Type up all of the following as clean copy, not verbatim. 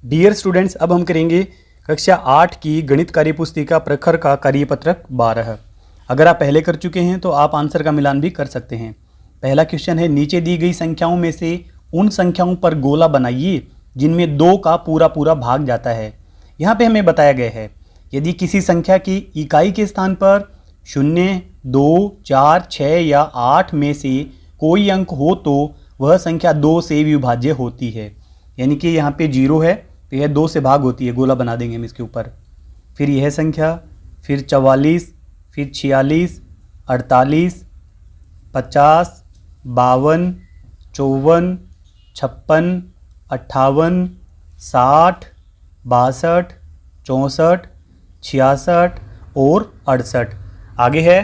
Dear students, अब हम करेंगे कक्षा 8 की गणित कार्यपुस्तिका प्रखर का कार्यपत्रक 12। अगर आप पहले कर चुके हैं तो आप आंसर का मिलान भी कर सकते हैं। पहला क्वेश्चन है, नीचे दी गई संख्याओं में से उन संख्याओं पर गोला बनाइए जिनमें 2 का पूरा पूरा भाग जाता है। यहाँ पे हमें बताया गया है यदि किसी संख्या की इकाई के स्थान पर 0, 2, 4, 6 या 8 में से कोई अंक हो तो वह संख्या 2 से विभाज्य होती है। यानी कि यहाँ पे 0 है तो यह 2 से भाग होती है, गोला बना देंगे हम इसके ऊपर। फिर यह संख्या, फिर 44, फिर 46, 48, 50, 52, 54, 56, 58, 60, 62, 64, 66 और 68। आगे है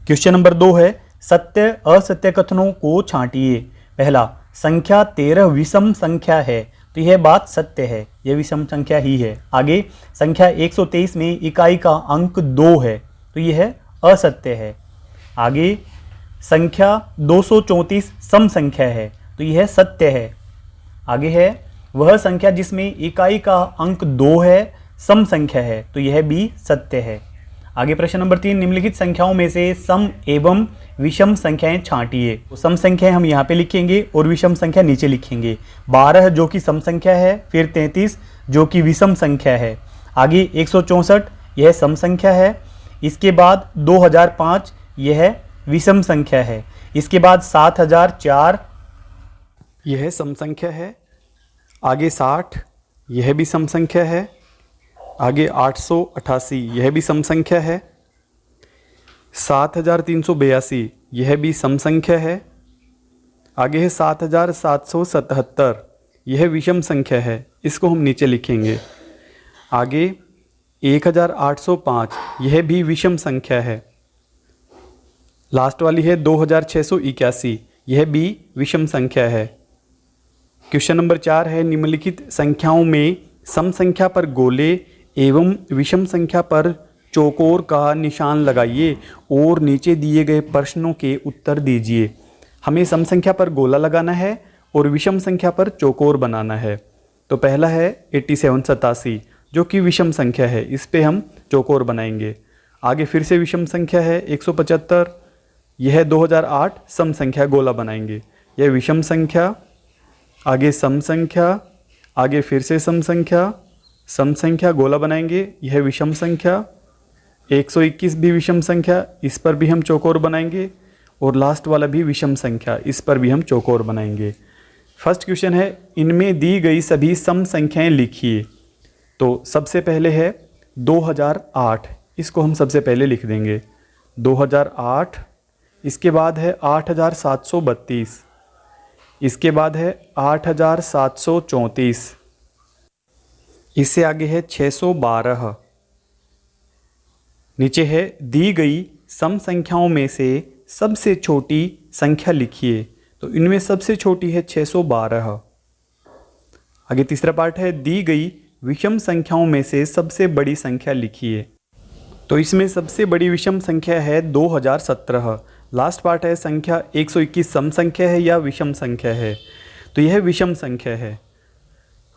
क्वेश्चन नंबर 2 है, सत्य असत्य कथनों को छांटिए। पहला, संख्या 13 विषम संख्या है तो यह बात सत्य है, यह विषम संख्या ही है। आगे, संख्या 123 में इकाई का अंक 2 है तो यह असत्य है। आगे, संख्या 234 सम संख्या है तो यह सत्य है। आगे है, वह संख्या जिसमें इकाई का अंक 2 है सम संख्या है तो यह भी सत्य है। आगे प्रश्न नंबर 3, निम्नलिखित संख्याओं में से सम एवं विषम संख्याएं छांटिए। तो सम संख्याएं हम यहाँ पे लिखेंगे और विषम संख्या नीचे लिखेंगे। 12 जो कि सम संख्या है, फिर 33 जो कि विषम संख्या है। आगे 164 यह सम संख्या है। इसके बाद 2005 यह विषम संख्या है। इसके बाद 7004 यह सम संख्या है। आगे 60 यह भी सम संख्या है। आगे 888 यह भी सम संख्या है। 7382 यह भी सम संख्या है। आगे है 7777 यह विषम संख्या है, इसको हम नीचे लिखेंगे। आगे 1805 यह भी विषम संख्या है। लास्ट वाली है 2681 यह भी विषम संख्या है। क्वेश्चन नंबर 4 है, निम्नलिखित संख्याओं में सम संख्या पर गोले एवं विषम संख्या पर चौकोर का निशान लगाइए और नीचे दिए गए प्रश्नों के उत्तर दीजिए। हमें सम संख्या पर गोला लगाना है और विषम संख्या पर चौकोर बनाना है। तो पहला है 8787 जो कि विषम संख्या है, इस पे हम चौकोर बनाएंगे। आगे फिर से विषम संख्या है 175, यह 2008 सम संख्या, गोला बनाएंगे। यह विषम संख्या, आगे सम संख्या, आगे फिर से सम संख्या गोला बनाएंगे, यह विषम संख्या। 121 भी विषम संख्या, इस पर भी हम चौकोर बनाएंगे। और लास्ट वाला भी विषम संख्या, इस पर भी हम चौकोर बनाएंगे। फर्स्ट क्वेश्चन है, इनमें दी गई सभी सम संख्याएं लिखिए। तो सबसे पहले है 2008, इसको हम सबसे पहले लिख देंगे 2008। इसके बाद है 8732, इसके बाद है 8734, इससे आगे है 612। नीचे है, दी गई सम संख्याओं में से सबसे छोटी संख्या लिखिए। तो इनमें सबसे छोटी है 612। आगे तीसरा पार्ट है, दी गई विषम संख्याओं में से सबसे बड़ी संख्या लिखिए। तो इसमें सबसे बड़ी विषम संख्या है 2017। लास्ट पार्ट है, संख्या 121 सम संख्या है या विषम संख्या है। तो यह विषम संख्या है।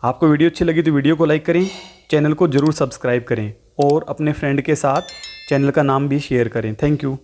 आपको वीडियो अच्छी लगी तो वीडियो को लाइक करें, चैनल को जरूर सब्सक्राइब करें और अपने फ्रेंड के साथ चैनल का नाम भी शेयर करें। Thank you.